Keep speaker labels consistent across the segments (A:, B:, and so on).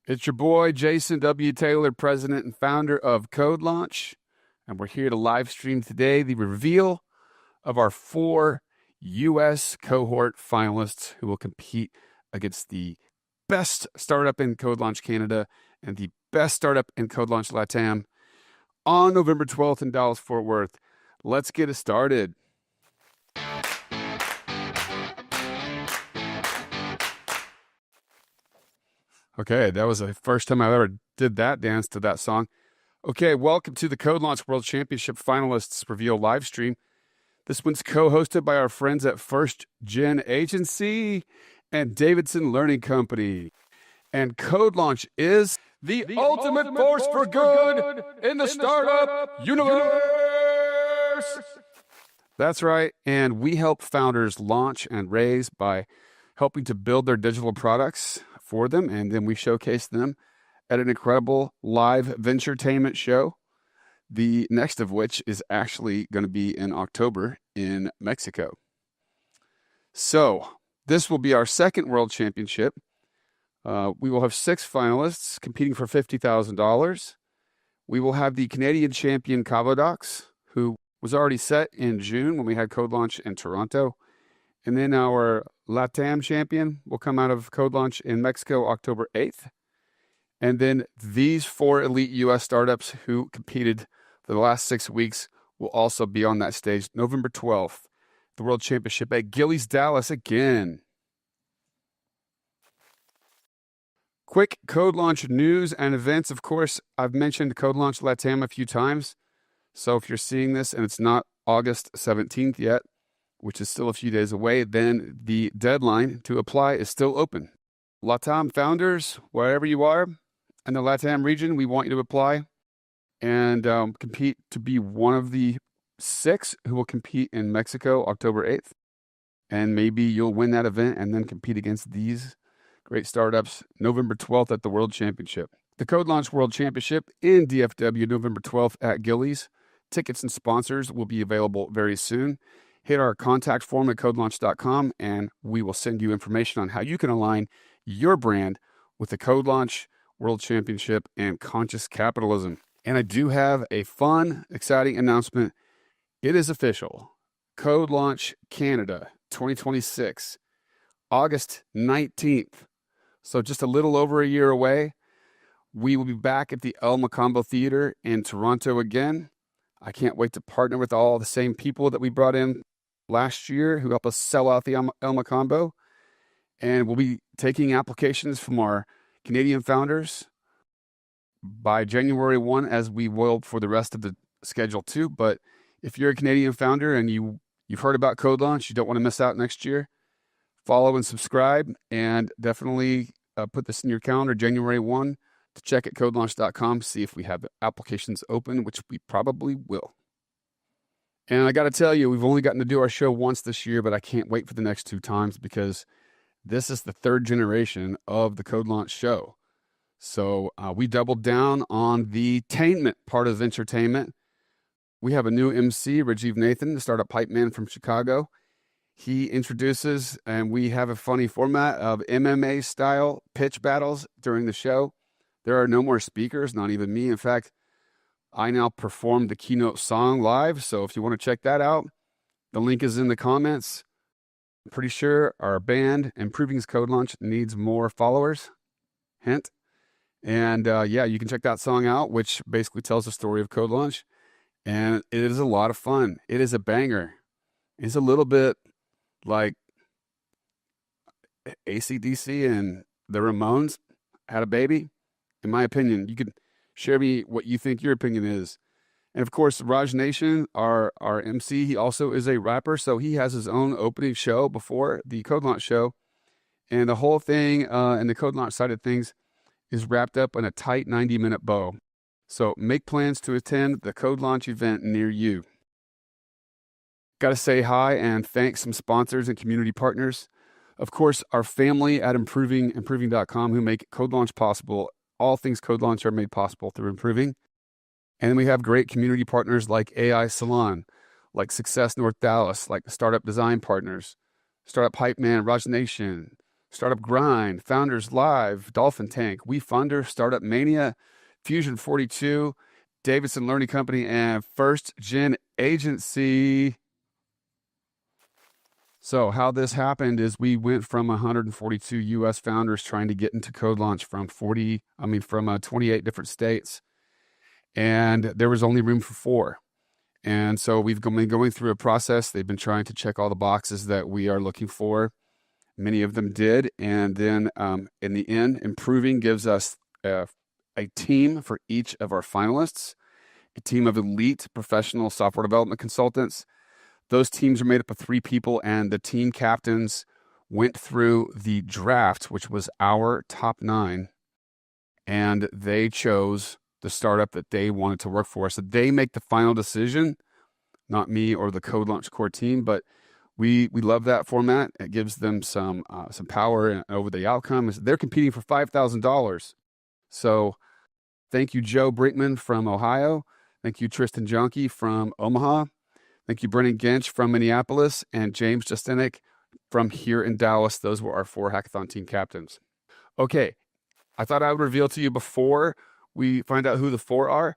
A: It's your boy, Jason W. Taylor, president and founder of CodeLaunch, and we're here to live stream today the reveal of our 4 U.S. cohort finalists who will compete against the best startup in CodeLaunch Canada and the best startup in CodeLaunch LATAM on November 12th in Dallas-Fort Worth. Let's get it started. Okay, that was the first time I ever did that dance to that song. Okay, welcome to the CodeLaunch World Championship Finalists Reveal live stream. This one's co-hosted by our friends at First Gen Agency and Davidson Learning Company. And CodeLaunch is the ultimate force for good in the startup universe. That's right, and we help founders launch and raise by helping to build their digital products for them, and then we showcase them at an incredible live venturetainment show, the next of which is actually going to be in October in Mexico. So this will be our second World Championship. We will have 6 finalists competing for $50,000. We will have the Canadian champion Cavodox, who was already set in June when we had CodeLaunch in Toronto. And then our LATAM champion will come out of CodeLaunch in Mexico October 8th. And then these 4 elite U.S. startups who competed for the last 6 weeks will also be on that stage November 12th, the World Championship at Gillies, Dallas again. Quick CodeLaunch news and events. Of course, I've mentioned CodeLaunch LATAM a few times. So if you're seeing this and it's not August 17th yet, which is still a few days away, then the deadline to apply is still open. LATAM founders, wherever you are in the LATAM region, we want you to apply and compete to be one of the 6 who will compete in Mexico October 8th. And maybe you'll win that event and then compete against these great startups November 12th at the World Championship. The CodeLaunch World Championship in DFW, November 12th at Gillies. Tickets and sponsors will be available very soon. Hit our contact form at CodeLaunch.com and we will send you information on how you can align your brand with the CodeLaunch World Championship and Conscious Capitalism. And I do have a fun, exciting announcement. It is official. CodeLaunch Canada 2026, August 19th. So just a little over a year away. We will be back at the El Macombo Theater in Toronto again. I can't wait to partner with all the same people that we brought in last year who helped us sell out the El Macombo. And we'll be taking applications from our Canadian founders by January 1, as we will for the rest of the schedule too. But if you're a Canadian founder and you've heard about CodeLaunch, you don't want to miss out next year, follow and subscribe, and definitely put this in your calendar, January 1, to check at CodeLaunch.com, see if we have applications open, which we probably will. And I got to tell you, we've only gotten to do our show once this year, but I can't wait for the next 2 times because this is the 3rd generation of the CodeLaunch show. So we doubled down on the tainment part of Venturetainment. We have a new MC, Rajiv Nathan, the startup hype man from Chicago. He introduces, and we have a funny format of MMA-style pitch battles during the show. There are no more speakers, not even me. In fact, I now perform the keynote song live. So if you want to check that out, the link is in the comments. I'm pretty sure our band, Improving's CodeLaunch, needs more followers. Hint. And yeah, you can check that song out, which basically tells the story of CodeLaunch. And it is a lot of fun. It is a banger. It's a little bit like AC/DC and the Ramones had a baby. In my opinion, you could share me what you think your opinion is. And of course, Raj Nation, our MC, he also is a rapper. So he has his own opening show before the CodeLaunch show. And the whole thing and the CodeLaunch side of things is wrapped up in a tight 90-minute bow. So make plans to attend the CodeLaunch event near you. Got to say hi and thank some sponsors and community partners. Of course, our family at improving.com who make CodeLaunch possible. All things CodeLaunch are made possible through Improving. And we have great community partners like AI Salon, like Success North Dallas, like Startup Design Partners, Startup Hype Man, Raj Nation, Startup Grind, Founders Live, Dolphin Tank, WeFunder, Startup Mania, Fusion 42, Davidson Learning Company, and First Gen Agency. So how this happened is we went from 142 U.S. founders trying to get into CodeLaunch from 28 different states, and there was only room for 4. And so we've been going through a process. They've been trying to check all the boxes that we are looking for. Many of them did, and then in the end, Improving gives us a team for each of our finalists, a team of elite professional software development consultants. Those teams are made up of 3 people, and the team captains went through the draft, which was our top 9, and they chose the startup that they wanted to work for. So they make the final decision, not me or the CodeLaunch core team, but we love that format. It gives them some power over the outcome. They're competing for $5,000. So thank you, Joe Brinkman from Ohio. Thank you, Tristan Jonke from Omaha. Thank you, Brennan Gench from Minneapolis, and James Justinek from here in Dallas. Those were our 4 hackathon team captains. Okay, I thought I would reveal to you before we find out who the 4 are,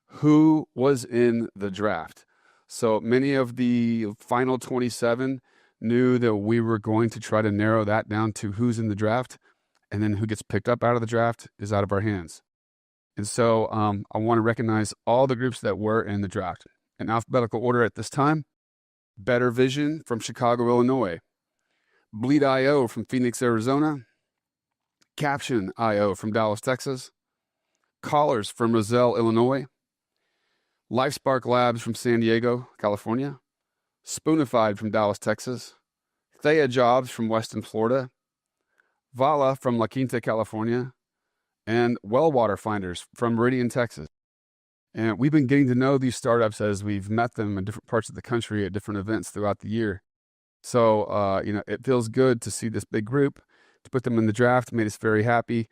A: who was in the draft. So many of the final 27 knew that we were going to try to narrow that down to who's in the draft, and then who gets picked up out of the draft is out of our hands. And so I want to recognize all the groups that were in the draft. In alphabetical order at this time: Better Vision from Chicago, Illinois; Bleed.io from Phoenix, Arizona; Caption.io from Dallas, Texas; Callers from Roselle, Illinois; LifeSpark Labs from San Diego, California; Spoonified from Dallas, Texas; Thea Jobs from Weston, Florida; Vala from La Quinta, California; and Wellwater Finders from Meridian, Texas. And we've been getting to know these startups as we've met them in different parts of the country at different events throughout the year. So, it feels good to see this big group, to put them in the draft, made us very happy.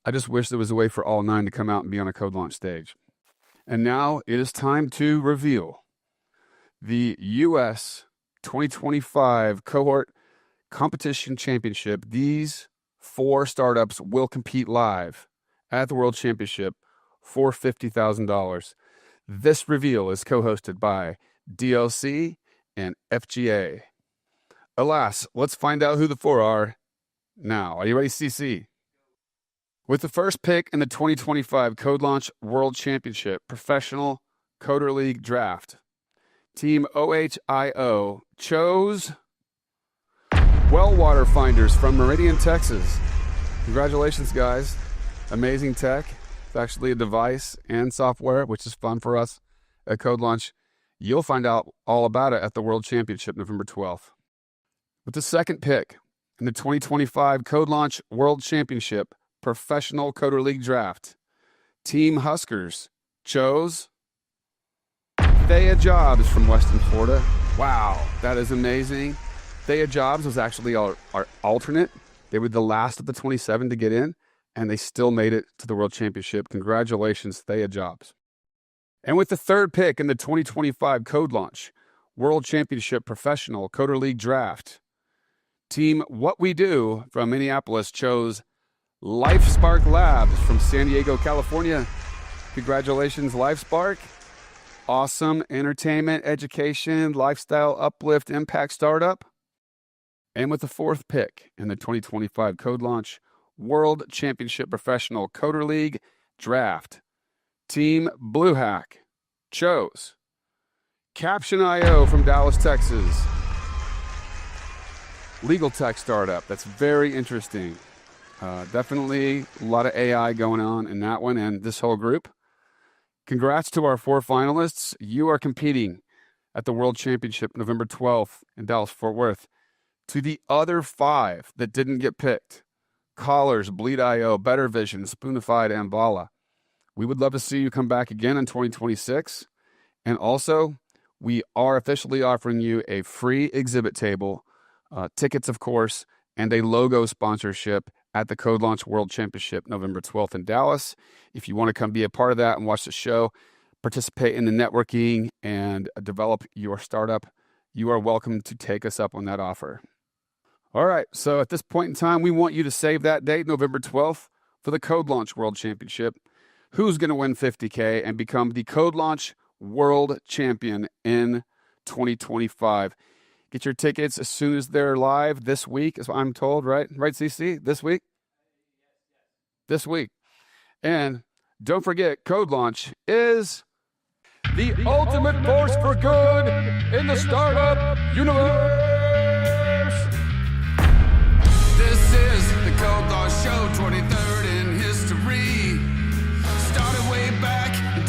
A: I just wish there was a way for all 9 to come out and be on a CodeLaunch stage. And now it is time to reveal the U.S. 2025 Cohort Competition Championship. These 4 startups will compete live at the World Championship for $50,000. This reveal is co-hosted by DLC and FGA. Alas, let's find out who the 4 are now. Are you ready, CC? With the first pick in the 2025 CodeLaunch World Championship Professional Coder League Draft, Team OHIO chose Wellwater Finders from Meridian, Texas. Congratulations, guys. Amazing tech. It's actually a device and software, which is fun for us at CodeLaunch. You'll find out all about it at the World Championship, November 12th. With the second pick in the 2025 CodeLaunch World Championship Professional Coder League Draft, Team Huskers chose Thea Jobs from Weston, Florida. Wow, that is amazing. Thea Jobs was actually our alternate. They were the last of the 27 to get in, and they still made it to the World Championship. Congratulations, Thea Jobs. And with the third pick in the 2025 CodeLaunch World Championship Professional Coder League Draft, Team What We Do from Minneapolis chose LifeSpark Labs from San Diego, California. Congratulations, LifeSpark. Awesome entertainment, education, lifestyle, uplift, impact startup. And with the fourth pick in the 2025 CodeLaunch World Championship Professional Coder League Draft, Team Blue Hack chose Caption.io from Dallas, Texas. Legal tech startup. That's very interesting. Definitely a lot of AI going on in that one and this whole group. Congrats to our 4 finalists. You are competing at the World Championship November 12th in Dallas-Fort Worth. To the other 5 that didn't get picked, Callers, Bleed.io, Better Vision, Spoonified, and Vala, we would love to see you come back again in 2026. And also, we are officially offering you a free exhibit table, tickets, of course, and a logo sponsorship at the CodeLaunch World Championship November 12th in Dallas. If you want to come be a part of that and watch the show, participate in the networking and develop your startup, you are welcome to take us up on that offer. All right, so at this point in time, we want you to save that date, November 12th, for the CodeLaunch World Championship. Who's going to win $50K and become the CodeLaunch World Champion in 2025? Get your tickets as soon as they're live this week, as I'm told, right? Right, CC? This week? This week. And don't forget, CodeLaunch is the ultimate force for good in the startup universe. This is the CodeLaunch Show 2030.